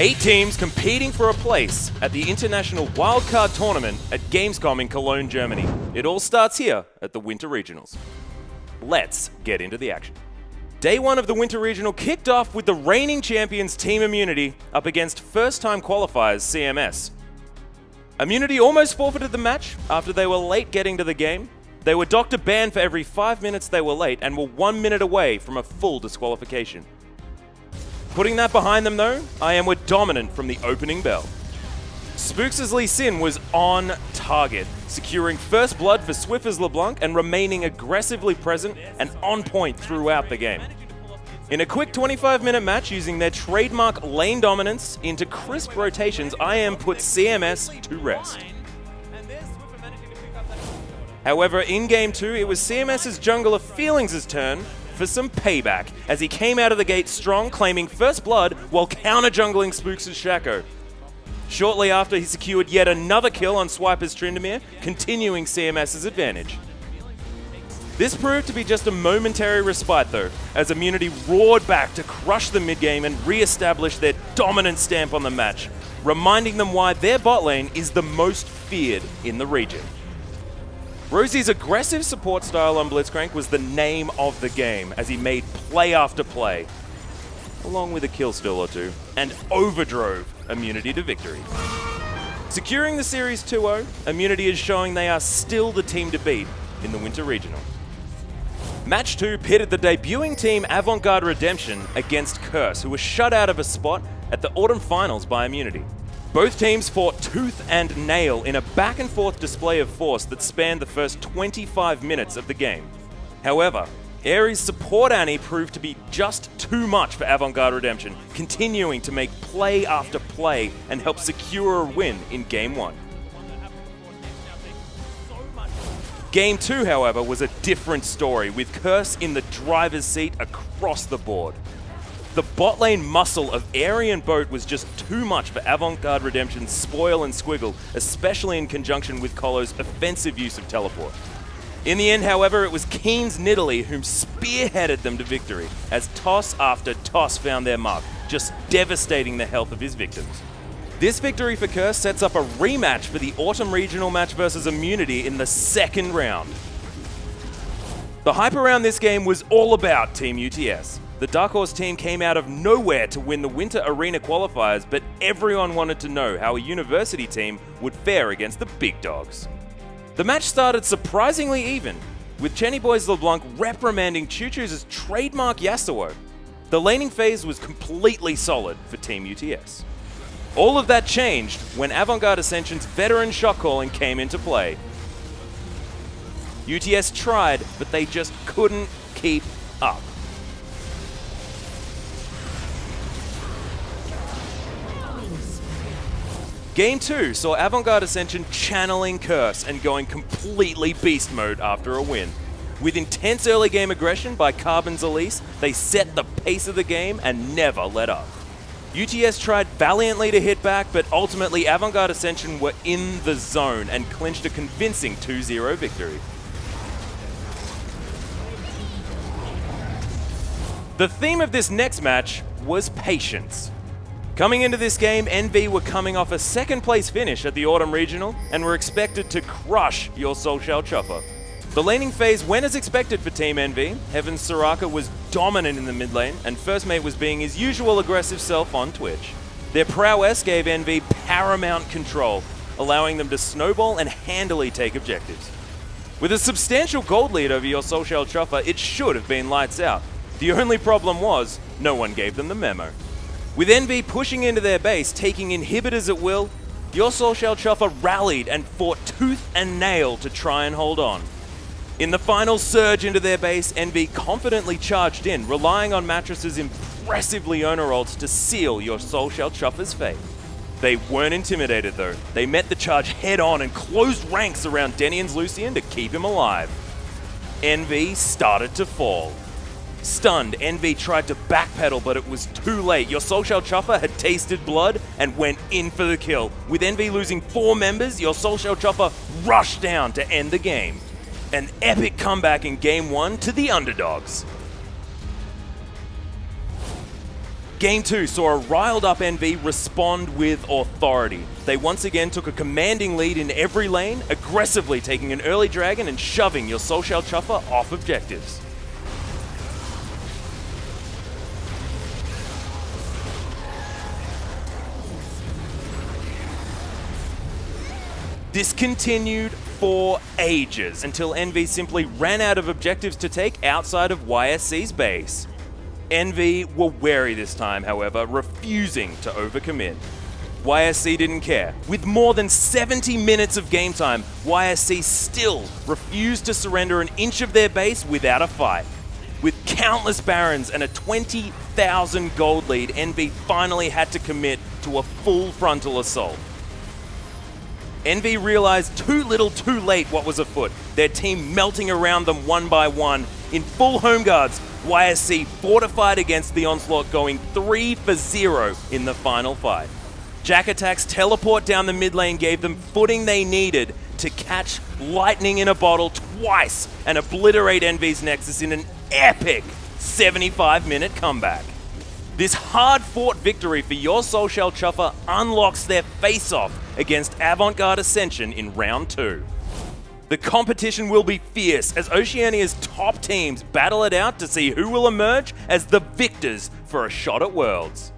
8 teams competing for a place at the International Wildcard Tournament at Gamescom in Cologne, Germany. It all starts here at the Winter Regionals. Let's get into the action. Day 1 of the Winter Regional kicked off with the reigning champions Team Immunity up against first-time qualifiers CMS. Immunity almost forfeited the match after they were late getting to the game. They were docked a ban for every 5 minutes they were late and were 1 minute away from a full disqualification. Putting that behind them though, IM were dominant from the opening bell. Spooks' Lee Sin was on target, securing first blood for Swiffer's LeBlanc and remaining aggressively present and on point throughout the game. In a quick 25-minute match using their trademark lane dominance into crisp rotations, IM put CMS to rest. However, in Game 2, it was CMS's jungler Feelings' turn for some payback, as he came out of the gate strong, claiming first blood while counter-jungling Spooks' Shaco. Shortly after, he secured yet another kill on Swiper's Tryndamere, continuing CMS's advantage. This proved to be just a momentary respite though, as Immunity roared back to crush the mid-game and re-establish their dominant stamp on the match, reminding them why their bot lane is the most feared in the region. Rosie's aggressive support style on Blitzcrank was the name of the game, as he made play after play, along with a kill steal or two, and overdrove Immunity to victory. Securing the Series 2-0, Immunity is showing they are still the team to beat in the Winter Regional. Match 2 pitted the debuting team Avant-Garde Redemption against Curse, who was shut out of a spot at the Autumn Finals by Immunity. Both teams fought tooth and nail in a back-and-forth display of force that spanned the first 25 minutes of the game. However, Ares' support Annie proved to be just too much for Avant-Garde Redemption, continuing to make play after play and help secure a win in Game 1. Game 2, however, was a different story, with Curse in the driver's seat across the board. The bot lane muscle of Aerie and Boat was just too much for Avant-Garde Redemption's Spoil and Squiggle, especially in conjunction with Colo's offensive use of teleport. In the end, however, it was Keen's Nidalee whom spearheaded them to victory, as toss after toss found their mark, just devastating the health of his victims. This victory for Curse sets up a rematch for the Autumn Regional match versus Immunity in the second round. The hype around this game was all about Team UTS. The Dark Horse team came out of nowhere to win the Winter Arena qualifiers, but everyone wanted to know how a university team would fare against the big dogs. The match started surprisingly even, with Chenny Boy's LeBlanc reprimanding Choo-Choo's trademark Yasuo. The laning phase was completely solid for Team UTS. All of that changed when Avant-Garde Ascension's veteran shot calling came into play. UTS tried, but they just couldn't keep up. Game 2 saw Avant-Garde Ascension channeling Curse and going completely beast mode after a win. With intense early game aggression by Carbon's Elise, they set the pace of the game and never let up. UTS tried valiantly to hit back, but ultimately Avant-Garde Ascension were in the zone and clinched a convincing 2-0 victory. The theme of this next match was patience. Coming into this game, NV were coming off a second place finish at the Autumn Regional and were expected to crush your Soul Shell Chopper. The laning phase went as expected for Team NV. Heaven's Soraka was dominant in the mid lane, and First Mate was being his usual aggressive self on Twitch. Their prowess gave NV paramount control, allowing them to snowball and handily take objectives. With a substantial gold lead over your Soul Shell Chopper, it should have been lights out. The only problem was, no one gave them the memo. With NV pushing into their base, taking inhibitors at will, your Soul Shell Chopper rallied and fought tooth and nail to try and hold on. In the final surge into their base, NV confidently charged in, relying on Mattress's impressive Leona ults to seal your Soul Shell Chopper's fate. They weren't intimidated though. They met the charge head on and closed ranks around Denian's Lucian to keep him alive. NV started to fall. Stunned, NV tried to backpedal, but it was too late. Your Soul Shell Chopper had tasted blood and went in for the kill. With NV losing 4 members, your Soul Shell Chopper rushed down to end the game. An epic comeback in Game 1 to the underdogs. Game 2 saw a riled up NV respond with authority. They once again took a commanding lead in every lane, aggressively taking an early dragon and shoving your Soul Shell Chuffer off objectives. This continued for ages until NV simply ran out of objectives to take outside of YSC's base. NV were wary this time, however, refusing to overcommit. YSC didn't care. With more than 70 minutes of game time, YSC still refused to surrender an inch of their base without a fight. With countless barons and a 20,000 gold lead, NV finally had to commit to a full frontal assault. NV realized too little too late what was afoot, their team melting around them one by one. In full home guards, YSC fortified against the onslaught, going 3 for 0 in the final fight. Jack Attack's teleport down the mid lane gave them footing they needed to catch lightning in a bottle twice and obliterate NV's Nexus in an epic 75-minute comeback. This hard-fought victory for your Soul Shell Chuffer unlocks their face-off against Avant-Garde Ascension in round 2. The competition will be fierce as Oceania's top teams battle it out to see who will emerge as the victors for a shot at Worlds.